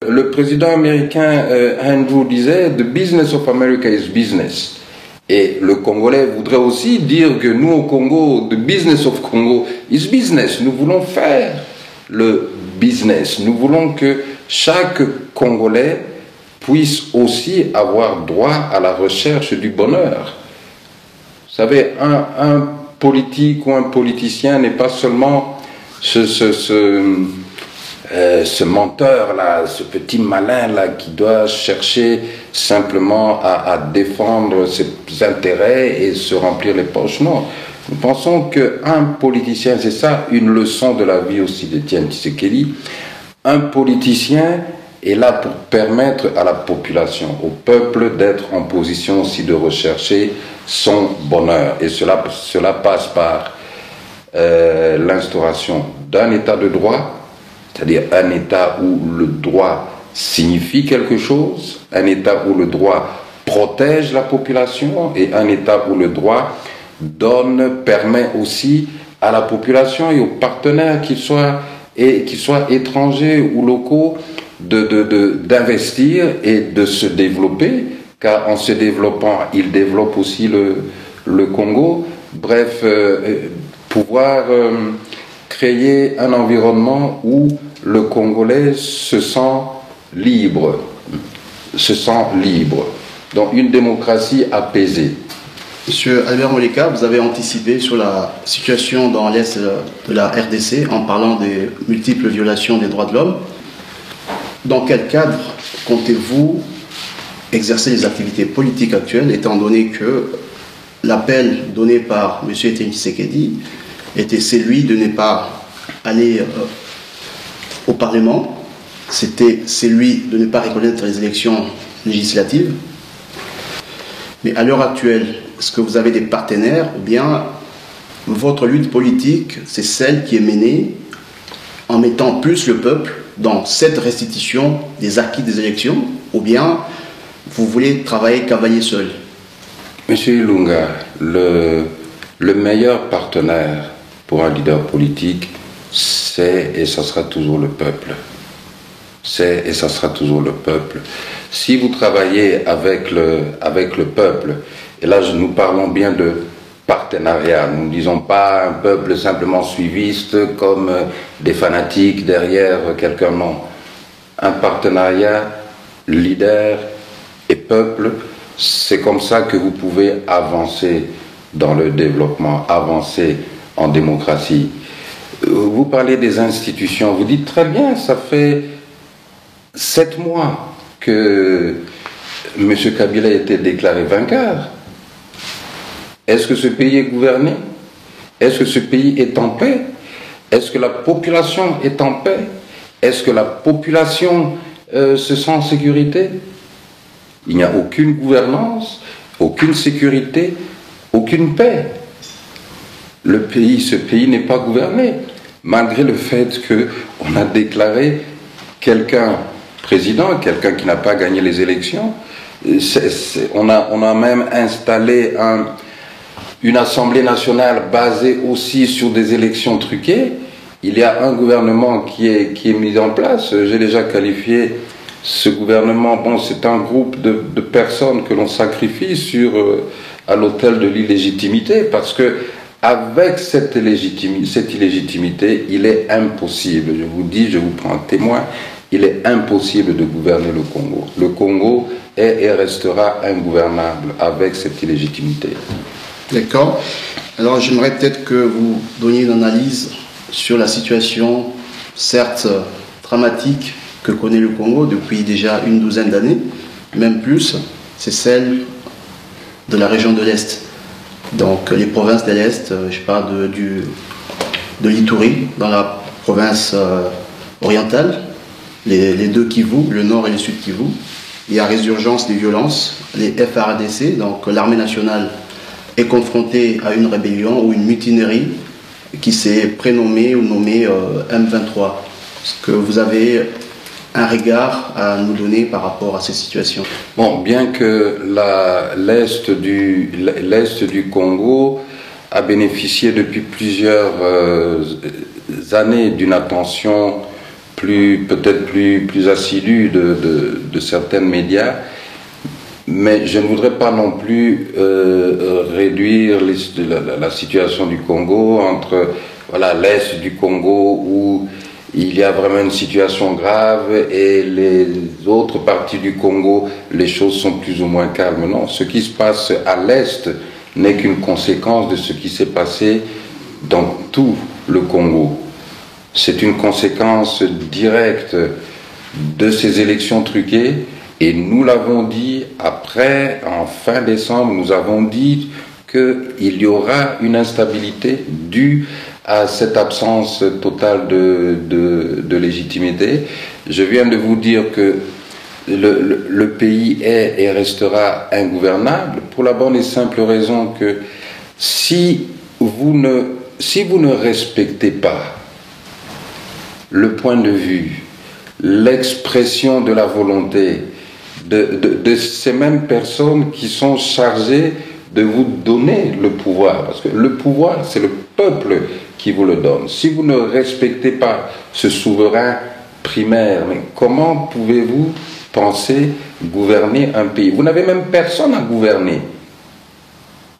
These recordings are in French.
Le président américain Andrew disait « The business of America is business ». Et le Congolais voudrait aussi dire que nous au Congo, « The business of Congo is business ». Nous voulons faire le business. Nous voulons que chaque Congolais puisse aussi avoir droit à la recherche du bonheur. Vous savez, un politique ou un politicien n'est pas seulement ce menteur-là, ce petit malin-là qui doit chercher simplement à défendre ses intérêts et se remplir les poches. Non, nous pensons qu'un politicien, c'est ça une leçon de la vie aussi d'Étienne Tshisekedi, un politicien est là pour permettre à la population, au peuple d'être en position aussi de rechercher son bonheur. Et cela passe par l'instauration d'un état de droit, c'est-à-dire un état où le droit signifie quelque chose, un état où le droit protège la population et un état où le droit permet aussi à la population et aux partenaires, qu'ils soient étrangers ou locaux, d'investir et de se développer, car en se développant, ils développent aussi le Congo. Bref, pouvoir créer un environnement où le Congolais se sent libre. Donc une démocratie apaisée. Monsieur Albert Moleka, vous avez anticipé sur la situation dans l'Est de la RDC en parlant des multiples violations des droits de l'homme. Dans quel cadre comptez-vous exercer les activités politiques actuelles, étant donné que l'appel donné par M. Etienne Tshisekedi était celui de ne pas aller au Parlement, c'était celui de ne pas reconnaître les élections législatives. Mais à l'heure actuelle, est-ce que vous avez des partenaires ou bien votre lutte politique, c'est celle qui est menée en mettant plus le peuple dans cette restitution des acquis des élections, ou bien vous voulez travailler cavalier seul? Monsieur Ilunga, le meilleur partenaire pour un leader politique, c'est et ça sera toujours le peuple. C'est et ça sera toujours le peuple. Si vous travaillez avec le peuple, et là nous parlons bien de partenariat, nous ne disons pas un peuple simplement suiviste comme des fanatiques derrière quelqu'un, non. Un partenariat, leader et peuple, c'est comme ça que vous pouvez avancer dans le développement, avancer en démocratie. Vous parlez des institutions, vous dites très bien, ça fait 7 mois que M. Kabila a été déclaré vainqueur. Est-ce que ce pays est gouverné? Est-ce que ce pays est en paix? Est-ce que la population est en paix? Est-ce que la population se sent en sécurité? Il n'y a aucune gouvernance, aucune sécurité, aucune paix. Ce pays n'est pas gouverné, malgré le fait qu'on a déclaré quelqu'un président, quelqu'un qui n'a pas gagné les élections. On a même installé une Assemblée nationale basée aussi sur des élections truquées. Il y a un gouvernement qui est mis en place. J'ai déjà qualifié ce gouvernement. Bon, c'est un groupe de personnes que l'on sacrifie à l'autel de l'illégitimité, parce que avec cette illégitimité, il est impossible, je vous dis, je vous prends un témoin, il est impossible de gouverner le Congo. Le Congo est et restera ingouvernable avec cette illégitimité. D'accord. Alors j'aimerais peut-être que vous donniez une analyse sur la situation, certes dramatique, que connaît le Congo depuis déjà une douzaine d'années, même plus, c'est celle de la région de l'Est. Donc les provinces de l'Est, je parle de l'Ituri, dans la province orientale, les deux Kivu, le nord et le sud Kivu. Il y a résurgence des violences, les FARDC, donc l'armée nationale est confrontée à une rébellion ou une mutinerie qui s'est prénommée ou nommée M23. Est-ce que vous avez un regard à nous donner par rapport à ces situations? Bon, bien que l'Est du Congo a bénéficié depuis plusieurs années d'une attention peut-être plus assidu de certains médias, mais je ne voudrais pas non plus réduire la situation du Congo entre voilà, l'Est du Congo où il y a vraiment une situation grave et les autres parties du Congo, les choses sont plus ou moins calmes. Non, ce qui se passe à l'Est n'est qu'une conséquence de ce qui s'est passé dans tout le Congo. C'est une conséquence directe de ces élections truquées. Et nous l'avons dit après, en fin décembre, nous avons dit qu'il y aura une instabilité due à cette absence totale de légitimité. Je viens de vous dire que le pays est et restera ingouvernable pour la bonne et simple raison que si vous ne respectez pas le point de vue, l'expression de la volonté de ces mêmes personnes qui sont chargées de vous donner le pouvoir, parce que le pouvoir, c'est le peuple qui vous le donne. Si vous ne respectez pas ce souverain primaire, mais comment pouvez-vous penser gouverner un pays? Vous n'avez même personne à gouverner,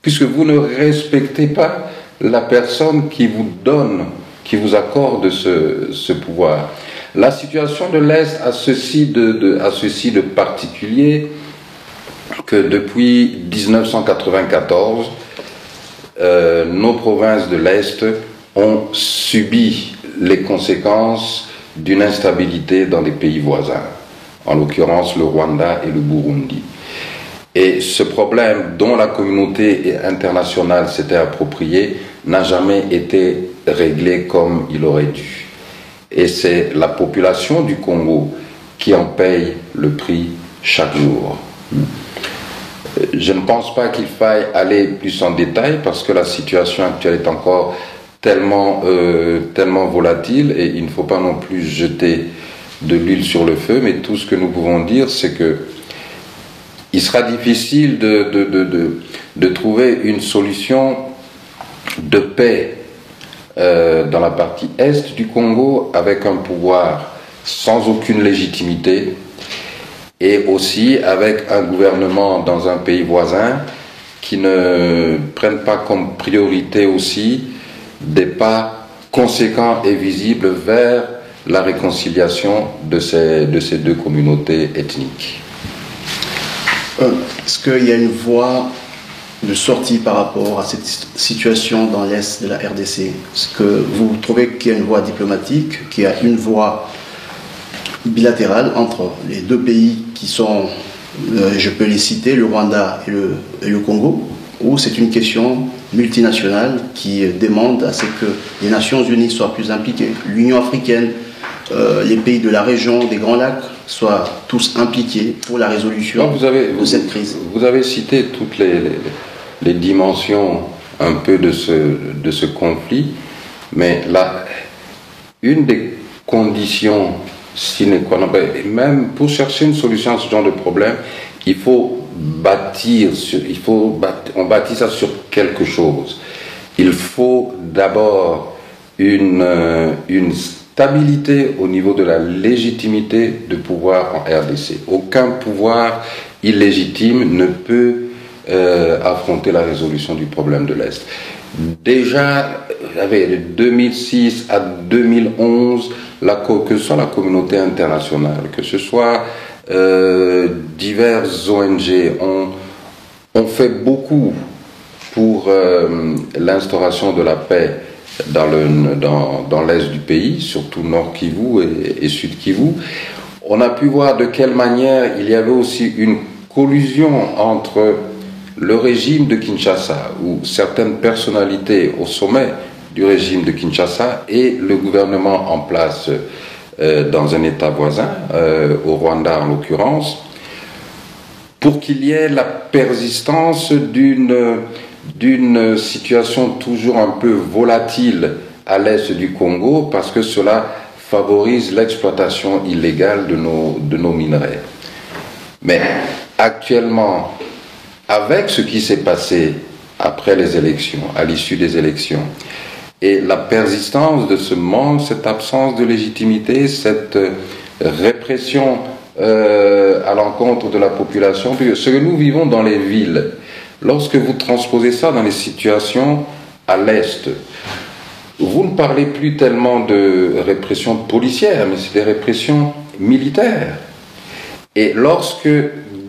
puisque vous ne respectez pas la personne qui vous donne, qui vous accorde ce pouvoir. La situation de l'Est a ceci de particulier que depuis 1994, nos provinces de l'Est ont subi les conséquences d'une instabilité dans les pays voisins, en l'occurrence le Rwanda et le Burundi. Et ce problème dont la communauté internationale s'était appropriée n'a jamais été réglé comme il aurait dû. Et c'est la population du Congo qui en paye le prix chaque jour. Je ne pense pas qu'il faille aller plus en détail parce que la situation actuelle est encore tellement volatile et il ne faut pas non plus jeter de l'huile sur le feu, mais tout ce que nous pouvons dire, c'est que il sera difficile de trouver une solution de paix dans la partie est du Congo avec un pouvoir sans aucune légitimité et aussi avec un gouvernement dans un pays voisin qui ne prenne pas comme priorité aussi des pas conséquents et visibles vers la réconciliation de ces deux communautés ethniques. Est-ce qu'il y a une voie de sortie par rapport à cette situation dans l'Est de la RDC? Est-ce que vous trouvez qu'il y a une voie diplomatique, qu'il y a une voie bilatérale entre les deux pays qui sont, je peux les citer, le Rwanda et le Congo, ou c'est une question multinationale qui demande à ce que les Nations Unies soient plus impliquées, l'Union africaine, les pays de la région des Grands Lacs soient tous impliqués pour la résolution de cette crise? Vous avez cité toutes les dimensions un peu de ce conflit, mais là, une des conditions sine qua non, même pour chercher une solution à ce genre de problème, il faut on bâtit ça sur quelque chose. Il faut d'abord une stabilité au niveau de la légitimité de pouvoir en RDC. Aucun pouvoir illégitime ne peut affronter la résolution du problème de l'Est. Déjà, de 2006 à 2011, que ce soit la communauté internationale, que ce soit diverses ONG, ont fait beaucoup pour l'instauration de la paix dans l'est du pays, surtout Nord Kivu et Sud Kivu. On a pu voir de quelle manière il y avait aussi une collusion entre le régime de Kinshasa, ou certaines personnalités au sommet du régime de Kinshasa, et le gouvernement en place dans un État voisin, au Rwanda en l'occurrence, pour qu'il y ait la persistance d'une situation toujours un peu volatile à l'est du Congo, parce que cela favorise l'exploitation illégale de nos minerais. Mais actuellement, avec ce qui s'est passé après les élections, à l'issue des élections, Et la persistance de ce manque, cette absence de légitimité, cette répression à l'encontre de la population, ce que nous vivons dans les villes, lorsque vous transposez ça dans les situations à l'Est, vous ne parlez plus tellement de répression policière, mais c'est des répressions militaires. Et lorsque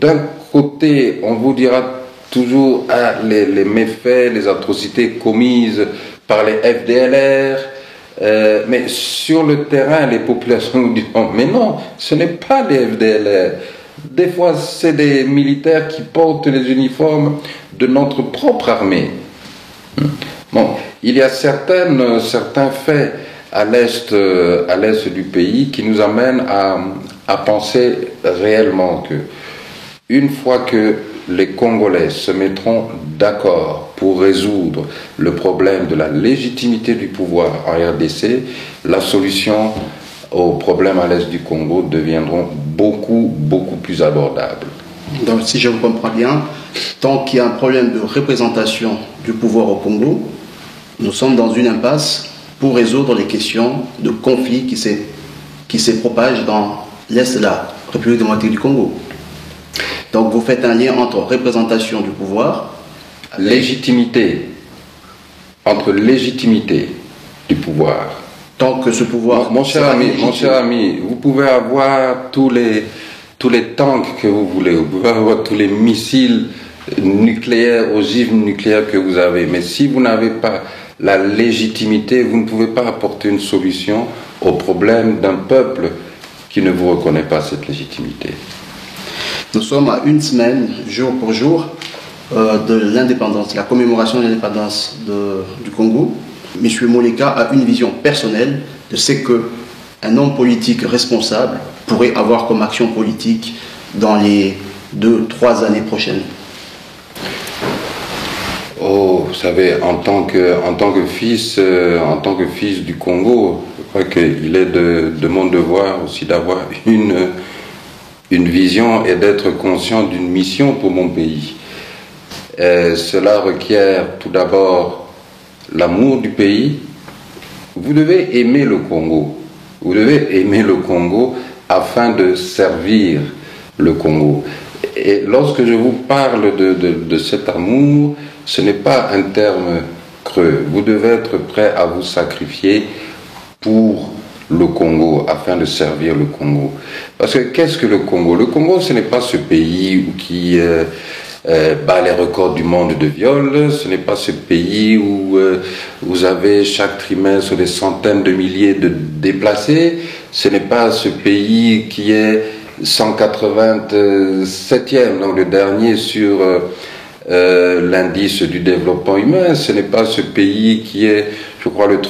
d'un côté on vous dira toujours les méfaits, les atrocités commises par les FDLR, mais sur le terrain, les populations nous diront mais non, ce n'est pas les FDLR. Des fois, c'est des militaires qui portent les uniformes de notre propre armée. Bon, il y a certains faits à l'est du pays qui nous amènent à penser réellement que une fois que les Congolais se mettront d'accord pour résoudre le problème de la légitimité du pouvoir en RDC, la solution aux problèmes à l'est du Congo deviendront beaucoup plus abordables. Donc, si je vous comprends bien, tant qu'il y a un problème de représentation du pouvoir au Congo, nous sommes dans une impasse pour résoudre les questions de conflits qui se propagent dans l'est de la République démocratique du Congo. Donc vous faites un lien entre représentation du pouvoir, légitimité, entre légitimité du pouvoir. Tant que ce pouvoir... Mon cher ami, vous pouvez avoir tous les tanks que vous voulez, vous pouvez avoir tous les missiles nucléaires, ogives nucléaires que vous avez, mais si vous n'avez pas la légitimité, vous ne pouvez pas apporter une solution au problème d'un peuple qui ne vous reconnaît pas cette légitimité. Nous sommes à une semaine, jour pour jour, de l'indépendance, la commémoration de l'indépendance du Congo. M. Moleka a une vision personnelle de ce qu'un homme politique responsable pourrait avoir comme action politique dans les 2-3 années prochaines. Oh, vous savez, en tant que fils du Congo, je crois qu'il est de mon devoir aussi d'avoir une vision et d'être conscient d'une mission pour mon pays. Cela requiert tout d'abord l'amour du pays. Vous devez aimer le Congo. Vous devez aimer le Congo afin de servir le Congo. Et lorsque je vous parle de cet amour, ce n'est pas un terme creux. Vous devez être prêt à vous sacrifier pour le Congo, afin de servir le Congo. Parce que qu'est-ce que le Congo? Le Congo, ce n'est pas ce pays qui bat les records du monde de viol, ce n'est pas ce pays où vous avez chaque trimestre des centaines de milliers de déplacés, ce n'est pas ce pays qui est 187e, donc le dernier sur l'indice du développement humain, ce n'est pas ce pays qui est, je crois, le